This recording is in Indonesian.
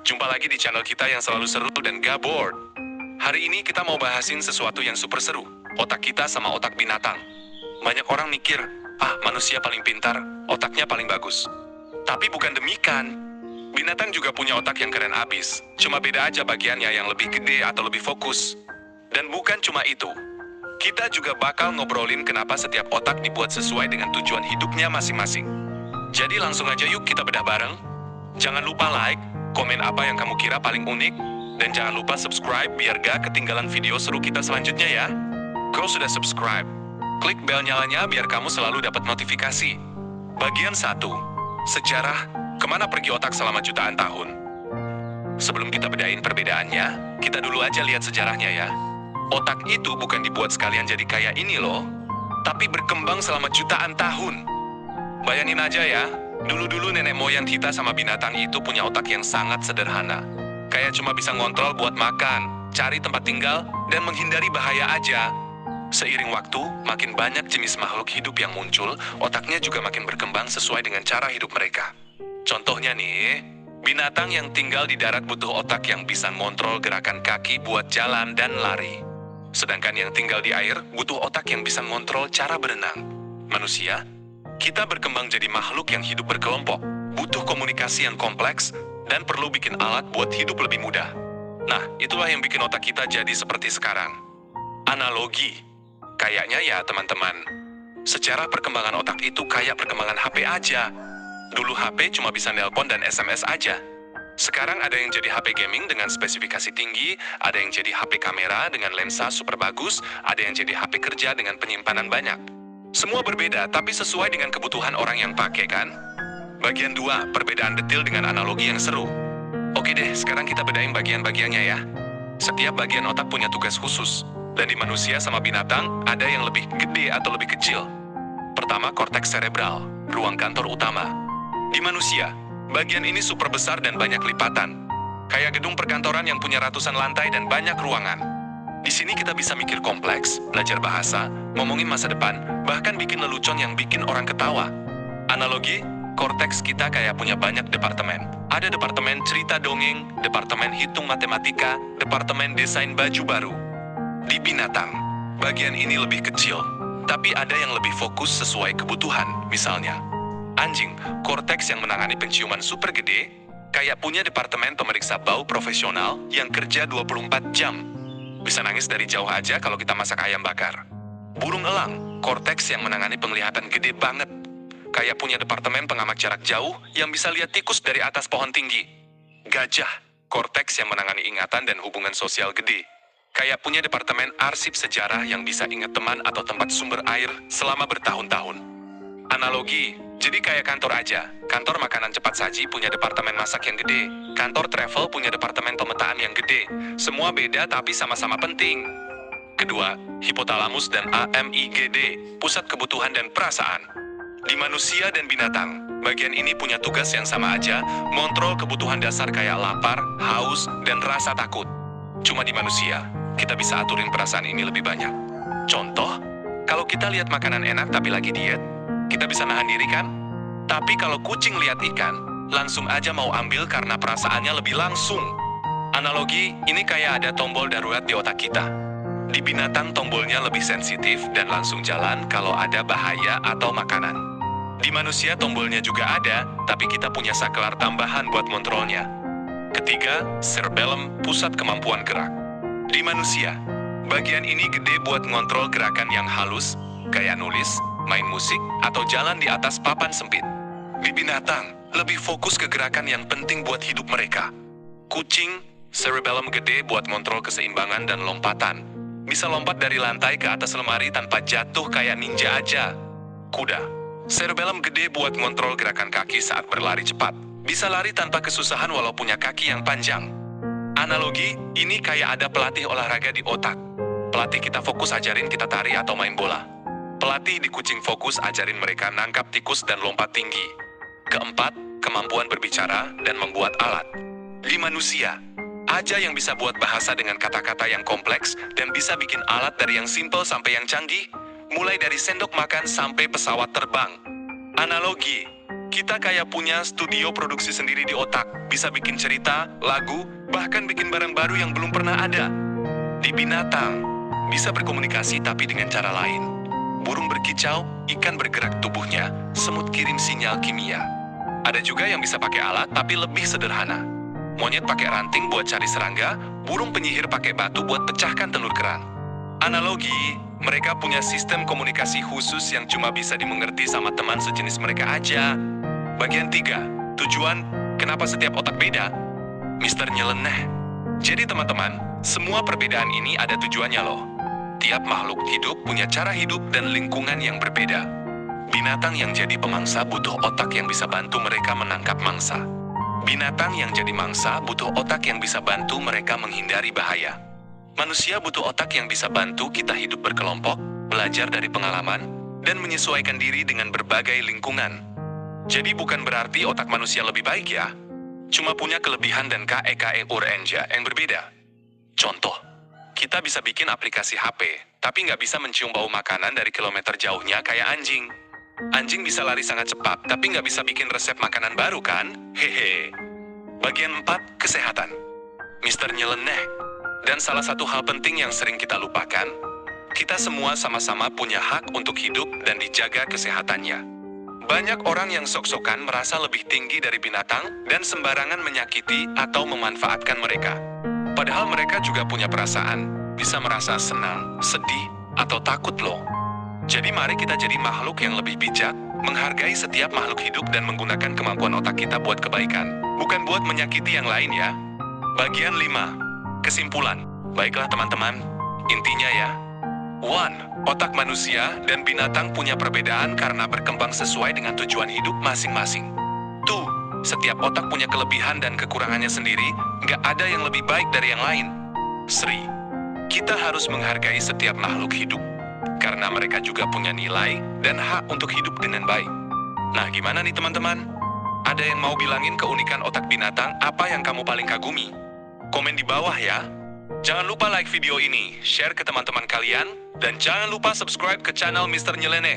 Jumpa lagi di channel kita yang selalu seru dan gak bored. Hari ini kita mau bahasin sesuatu yang super seru. Otak kita sama otak binatang. Banyak orang mikir, manusia paling pintar, otaknya paling bagus. Tapi bukan demikian. Binatang juga punya otak yang keren abis. Cuma beda aja bagiannya yang lebih gede atau lebih fokus. Dan bukan cuma itu. Kita juga bakal ngobrolin kenapa setiap otak dibuat sesuai dengan tujuan hidupnya masing-masing. Jadi langsung aja yuk kita bedah bareng. Jangan lupa like, komen apa yang kamu kira paling unik, dan jangan lupa subscribe biar gak ketinggalan video seru kita selanjutnya ya. Kalau sudah subscribe, klik bel nyalanya biar kamu selalu dapat notifikasi. Bagian 1. Sejarah, kemana pergi otak selama jutaan tahun? Sebelum kita bedain perbedaannya, kita dulu aja lihat sejarahnya ya. Otak itu bukan dibuat sekalian jadi kayak ini loh, tapi berkembang selama jutaan tahun. Bayangin aja ya, dulu-dulu nenek moyang kita sama binatang itu punya otak yang sangat sederhana. Kayak cuma bisa ngontrol buat makan, cari tempat tinggal, dan menghindari bahaya aja. Seiring waktu, makin banyak jenis makhluk hidup yang muncul, otaknya juga makin berkembang sesuai dengan cara hidup mereka. Contohnya nih, binatang yang tinggal di darat butuh otak yang bisa ngontrol gerakan kaki buat jalan dan lari. Sedangkan yang tinggal di air butuh otak yang bisa ngontrol cara berenang. Manusia, kita berkembang jadi makhluk yang hidup berkelompok, butuh komunikasi yang kompleks, dan perlu bikin alat buat hidup lebih mudah. Nah, itulah yang bikin otak kita jadi seperti sekarang. Analogi. Kayaknya ya teman-teman, secara perkembangan otak itu kayak perkembangan HP aja. Dulu HP cuma bisa nelpon dan SMS aja. Sekarang ada yang jadi HP gaming dengan spesifikasi tinggi, ada yang jadi HP kamera dengan lensa super bagus, ada yang jadi HP kerja dengan penyimpanan banyak. Semua berbeda, tapi sesuai dengan kebutuhan orang yang pakai kan? Bagian 2, perbedaan detail dengan analogi yang seru. Oke deh, sekarang kita bedain bagian-bagiannya ya. Setiap bagian otak punya tugas khusus. Dan di manusia sama binatang, ada yang lebih gede atau lebih kecil. Pertama, korteks cerebral, ruang kantor utama. Di manusia, bagian ini super besar dan banyak lipatan. Kayak gedung perkantoran yang punya ratusan lantai dan banyak ruangan. Di sini kita bisa mikir kompleks, belajar bahasa, ngomongin masa depan, bahkan bikin lelucon yang bikin orang ketawa. Analogi, korteks kita kayak punya banyak departemen. Ada departemen cerita dongeng, departemen hitung matematika, departemen desain baju baru. Di binatang, bagian ini lebih kecil, tapi ada yang lebih fokus sesuai kebutuhan. Misalnya, anjing, korteks yang menangani penciuman super gede, kayak punya departemen pemeriksa bau profesional yang kerja 24 jam. Bisa nangis dari jauh aja kalau kita masak ayam bakar. Burung elang, korteks yang menangani penglihatan gede banget. Kayak punya departemen pengamat jarak jauh yang bisa lihat tikus dari atas pohon tinggi. Gajah, korteks yang menangani ingatan dan hubungan sosial gede. Kayak punya departemen arsip sejarah yang bisa ingat teman atau tempat sumber air selama bertahun-tahun. Analogi, jadi kayak kantor aja. Kantor makanan cepat saji punya departemen masak yang gede. Kantor travel punya departemen pemetaan yang gede. Semua beda tapi sama-sama penting. Kedua, hipotalamus dan AMIGD, pusat kebutuhan dan perasaan. Di manusia dan binatang, bagian ini punya tugas yang sama aja, ngontrol kebutuhan dasar kayak lapar, haus, dan rasa takut. Cuma di manusia, kita bisa aturin perasaan ini lebih banyak. Contoh, kalau kita lihat makanan enak tapi lagi diet, kita bisa nahan diri kan? Tapi kalau kucing lihat ikan, langsung aja mau ambil karena perasaannya lebih langsung. Analogi, ini kayak ada tombol darurat di otak kita. Di binatang tombolnya lebih sensitif dan langsung jalan kalau ada bahaya atau makanan. Di manusia tombolnya juga ada, tapi kita punya saklar tambahan buat kontrolnya. Ketiga, cerebellum, pusat kemampuan gerak. Di manusia, bagian ini gede buat ngontrol gerakan yang halus, kayak nulis, main musik, atau jalan di atas papan sempit. Di binatang, lebih fokus ke gerakan yang penting buat hidup mereka. Kucing, cerebellum gede buat ngontrol keseimbangan dan lompatan. Bisa lompat dari lantai ke atas lemari tanpa jatuh kayak ninja aja. Kuda, cerebellum gede buat ngontrol gerakan kaki saat berlari cepat. Bisa lari tanpa kesusahan walau punya kaki yang panjang. Analogi, ini kayak ada pelatih olahraga di otak. Pelatih kita fokus ajarin kita tari atau main bola. Pelatih di kucing fokus ajarin mereka nangkap tikus dan lompat tinggi. Keempat, kemampuan berbicara dan membuat alat. Di manusia, aja yang bisa buat bahasa dengan kata-kata yang kompleks dan bisa bikin alat dari yang simple sampai yang canggih, mulai dari sendok makan sampai pesawat terbang. Analogi, Kita kayak punya studio produksi sendiri di otak, bisa bikin cerita, lagu, bahkan bikin barang baru yang belum pernah ada. Di binatang, bisa berkomunikasi tapi dengan cara lain. Burung berkicau, ikan bergerak tubuhnya, semut kirim sinyal kimia. Ada juga yang bisa pakai alat tapi lebih sederhana. Monyet pakai ranting buat cari serangga, burung penyihir pakai batu buat pecahkan telur kerang. Analogi, mereka punya sistem komunikasi khusus yang cuma bisa dimengerti sama teman sejenis mereka aja. Bagian 3, tujuan, kenapa setiap otak beda? Mister nyeleneh. Jadi teman-teman, semua perbedaan ini ada tujuannya loh. Tiap makhluk hidup punya cara hidup dan lingkungan yang berbeda. Binatang yang jadi pemangsa butuh otak yang bisa bantu mereka menangkap mangsa. Binatang yang jadi mangsa butuh otak yang bisa bantu mereka menghindari bahaya. Manusia butuh otak yang bisa bantu kita hidup berkelompok, belajar dari pengalaman, dan menyesuaikan diri dengan berbagai lingkungan. Jadi bukan berarti otak manusia lebih baik ya. Cuma punya kelebihan dan keurgenja yang berbeda. Contoh, kita bisa bikin aplikasi HP, tapi nggak bisa mencium bau makanan dari kilometer jauhnya kayak anjing. Anjing bisa lari sangat cepat, tapi nggak bisa bikin resep makanan baru kan? Hehe. Bagian 4, kesehatan. Mister nyeleneh. Dan salah satu hal penting yang sering kita lupakan, kita semua sama-sama punya hak untuk hidup dan dijaga kesehatannya. Banyak orang yang sok-sokan merasa lebih tinggi dari binatang dan sembarangan menyakiti atau memanfaatkan mereka. Padahal mereka juga punya perasaan, bisa merasa senang, sedih, atau takut loh. Jadi mari kita jadi makhluk yang lebih bijak, menghargai setiap makhluk hidup dan menggunakan kemampuan otak kita buat kebaikan, bukan buat menyakiti yang lain ya. Bagian 5, kesimpulan. Baiklah teman-teman, intinya ya. 1. Otak manusia dan binatang punya perbedaan karena berkembang sesuai dengan tujuan hidup masing-masing. 2. Setiap otak punya kelebihan dan kekurangannya sendiri, nggak ada yang lebih baik dari yang lain. 3. Kita harus menghargai setiap makhluk hidup, karena mereka juga punya nilai dan hak untuk hidup dengan baik. Nah, gimana nih teman-teman? Ada yang mau bilangin keunikan otak binatang apa yang kamu paling kagumi? Komen di bawah ya. Jangan lupa like video ini, share ke teman-teman kalian, dan jangan lupa subscribe ke channel Mister Nyeleneh.